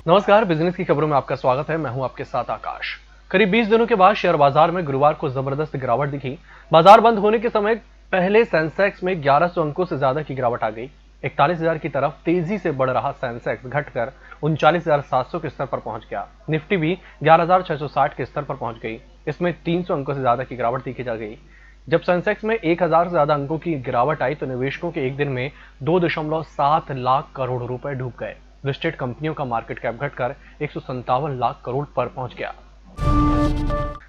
नमस्कार, बिजनेस की खबरों में आपका स्वागत है। मैं हूं आपके साथ आकाश। करीब 20 दिनों के बाद शेयर बाजार में गुरुवार को जबरदस्त गिरावट दिखी। बाजार बंद होने के समय पहले सेंसेक्स में 1100 अंकों से ज्यादा की गिरावट आ गई। 41,000 की तरफ तेजी से बढ़ रहा सेंसेक्स घटकर 39,700 के स्तर पर पहुंच गया। निफ्टी भी 11,660 के स्तर पर पहुंच गई। इसमें 300 अंकों से ज्यादा की गिरावट देखी जा गई। जब सेंसेक्स में 1,000 से ज्यादा अंकों की गिरावट आई तो निवेशकों के एक दिन में 2.7 लाख करोड़ रुपए डूब गए। लिस्टेड कंपनियों का मार्केट कैप घटकर 157 लाख करोड़ पर पहुंच गया।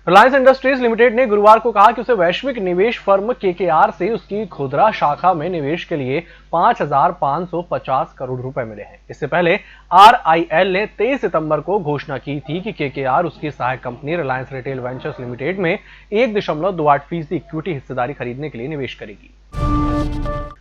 रिलायंस इंडस्ट्रीज लिमिटेड ने गुरुवार को कहा कि उसे वैश्विक निवेश फर्म केकेआर से उसकी खुदरा शाखा में निवेश के लिए 5,550 करोड़ रुपए मिले हैं। इससे पहले आरआईएल ने 23 सितंबर को घोषणा की थी कि केकेआर उसकी सहायक company Reliance retail ventures limited में 1.28% इक्विटी हिस्सेदारी खरीदने के लिए निवेश करेगी।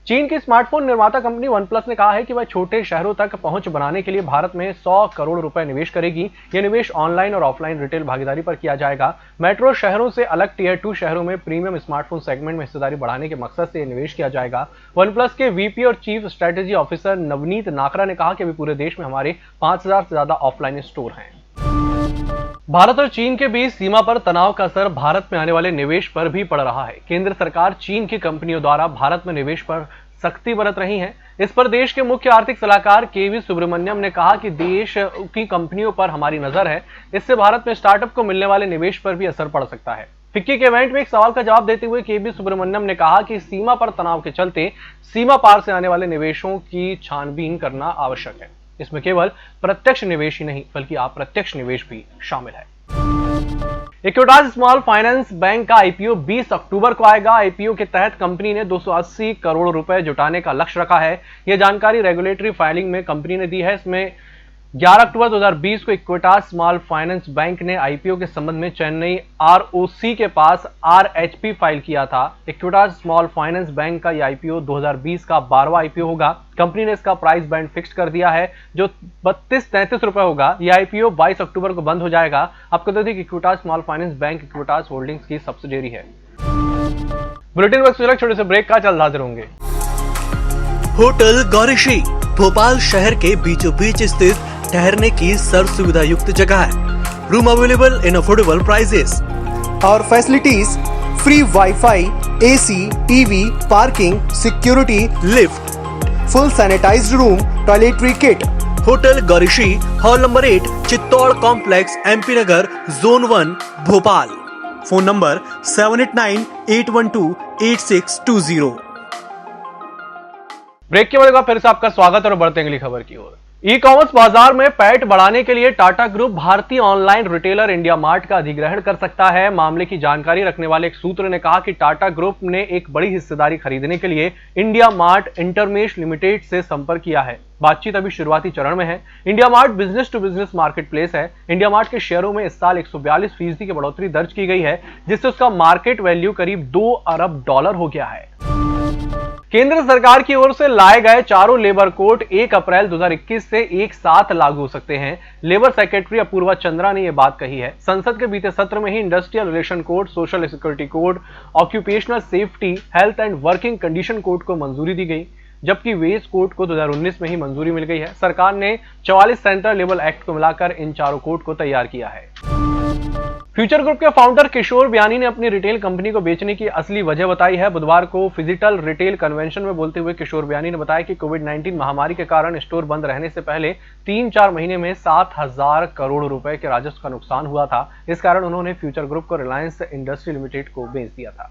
चीन की स्मार्टफोन निर्माता कंपनी वनप्लस ने कहा है कि वह छोटे शहरों तक पहुंच बनाने के लिए भारत में 100 करोड़ रुपए निवेश करेगी। यह निवेश ऑनलाइन और ऑफलाइन रिटेल भागीदारी पर किया जाएगा। मेट्रो शहरों से अलग टियर 2 शहरों में प्रीमियम स्मार्टफोन सेगमेंट में हिस्सेदारी बढ़ाने के मकसद से यह निवेश किया जाएगा। वनप्लस के वीपी और चीफ स्ट्रेटेजी ऑफिसर नवनीत नाकरा ने कहा कि अभी पूरे देश में हमारे 5,000 से ज्यादा ऑफलाइन स्टोर हैं। भारत और चीन के बीच सीमा पर तनाव का असर भारत में आने वाले निवेश पर भी पड़ रहा है। केंद्र सरकार चीन की कंपनियों द्वारा भारत में निवेश पर सख्ती बरत रही है। इस पर देश के मुख्य आर्थिक सलाहकार केवी सुब्रमण्यम ने कहा कि देश की कंपनियों पर हमारी नजर है। इससे भारत में स्टार्टअप को मिलने वाले निवेश पर भी असर पड़ सकता है। फिक्की के इवेंट में एक सवाल का जवाब देते हुए केवी सुब्रमण्यम ने कहा कि सीमा पर तनाव के चलते सीमा पार से आने वाले निवेशों की छानबीन करना आवश्यक है। इसमें केवल प्रत्यक्ष निवेश ही नहीं बल्कि अप्रत्यक्ष निवेश भी शामिल है। इक्विटास स्मॉल फाइनेंस बैंक का आईपीओ 20 अक्टूबर को आएगा। आईपीओ के तहत कंपनी ने 280 करोड़ रुपए जुटाने का लक्ष्य रखा है। यह जानकारी रेगुलेटरी फाइलिंग में कंपनी ने दी है। इसमें 11 अक्टूबर 2020 को इक्विटास स्मॉल फाइनेंस बैंक ने आईपीओ के संबंध में चेन्नई आरओसी के पास आरएचपी फाइल किया था। इक्विटास स्मॉल फाइनेंस बैंक का यह आईपीओ 2020 का 12वां आईपीओ होगा। कंपनी ने इसका प्राइस बैंड फिक्स कर दिया है जो 32-33 रुपए होगा। यह आईपीओ 22 अक्टूबर को बंद हो जाएगा। आपको बता दें कि Equitas small finance bank Equitas holdings की सब्सिडियरी है। बुलेटिन वक्त छोटे से ब्रेक का चल हाजिर होंगे। होटल गौरीशी भोपाल शहर के बीचों बीच स्थित ठहरने की सर्व सुविधा युक्त जगह है। Room available in affordable prices और facilities free wifi, AC, TV, parking, security, lift, full sanitised room, toiletry kit. Hotel Gaurishi, hall number 8, Chittor complex, MP Nagar, zone 1, Bhopal. Phone number 7898128620। Break के बाद फिर से आपका स्वागत और बढ़ते हैं अगली खबर की ओर। ई कॉमर्स बाजार में पैठ बढ़ाने के लिए टाटा ग्रुप भारतीय ऑनलाइन रिटेलर इंडिया मार्ट का अधिग्रहण कर सकता है। मामले की जानकारी रखने वाले एक सूत्र ने कहा कि टाटा ग्रुप ने एक बड़ी हिस्सेदारी खरीदने के लिए इंडिया मार्ट इंटरमेश लिमिटेड से संपर्क किया है। बातचीत अभी शुरुआती चरण में है। India mart business to business market place है। इंडिया मार्ट के शेयरों में इस साल 142% की बढ़ोतरी दर्ज की गई है, जिससे उसका मार्केट वैल्यू करीब $2 अरब हो गया है। केंद्र सरकार की ओर से लाए गए चारों लेबर कोड 1 अप्रैल 2021 से एक साथ लागू हो सकते हैं। लेबर सेक्रेटरी अपूर्वा चंद्रा ने यह बात कही है। संसद के बीते सत्र में ही industrial relation code, social security code, occupational safety, health and working condition code को मंजूरी दी गई, जबकि वेज कोड को 2019 में ही मंजूरी मिल गई है। सरकार ने 44 सेंट्रल लेबर एक्ट को मिलाकर इन चारों कोड को तैयार किया है। फ्यूचर ग्रुप के फाउंडर किशोर बियानी ने अपनी रिटेल कंपनी को बेचने की असली वजह बताई है। बुधवार को फिजिटल रिटेल कन्वेंशन में बोलते हुए किशोर बियानी ने बताया कि कोविड-19 महामारी के कारण स्टोर बंद रहने से पहले 3-4 महीने में 7,000 करोड़ रुपए के राजस्व का नुकसान हुआ था। इस कारण उन्होंने फ्यूचर ग्रुप को रिलायंस इंडस्ट्री लिमिटेड को बेच दिया था।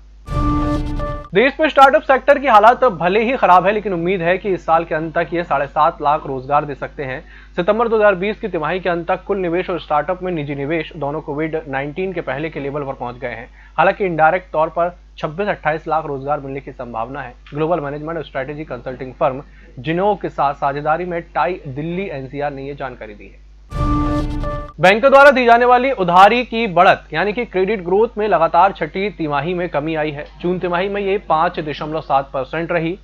देश में स्टार्टअप सेक्टर की हालत भले ही खराब है, लेकिन उम्मीद है कि इस साल के अंत तक ये 7.5 लाख रोजगार दे सकते हैं। सितंबर 2020 की तिमाही के अंत तक कुल निवेश और स्टार्टअप में निजी निवेश दोनों कोविड-19 के पहले के लेवल पर पहुंच गए हैं। हालांकि इनडायरेक्ट तौर पर 26-28 लाख रोजगार मिलने की संभावना है। ग्लोबल मैनेजमेंट और स्ट्रेटेजी कंसल्टिंग फर्म जिनो के साथ साझेदारी में टाई दिल्ली एनसीआर ने यह जानकारी दी है। बैंकों द्वारा दी जाने वाली उधारी की बढ़त यानी कि क्रेडिट ग्रोथ में लगातार छठी तिमाही में कमी आई है। जून तिमाही में ये 5.7% रही।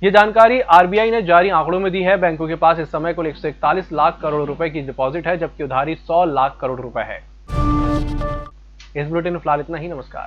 ये जानकारी आरबीआई ने जारी आंकड़ों में दी है। बैंकों के पास इस समय कुल 141 लाख करोड़ रुपए की डिपॉजिट है, जबकि उधारी 100 लाख करोड़ रुपए है। इस बुलेटिन में फिलहाल इतना ही। नमस्कार।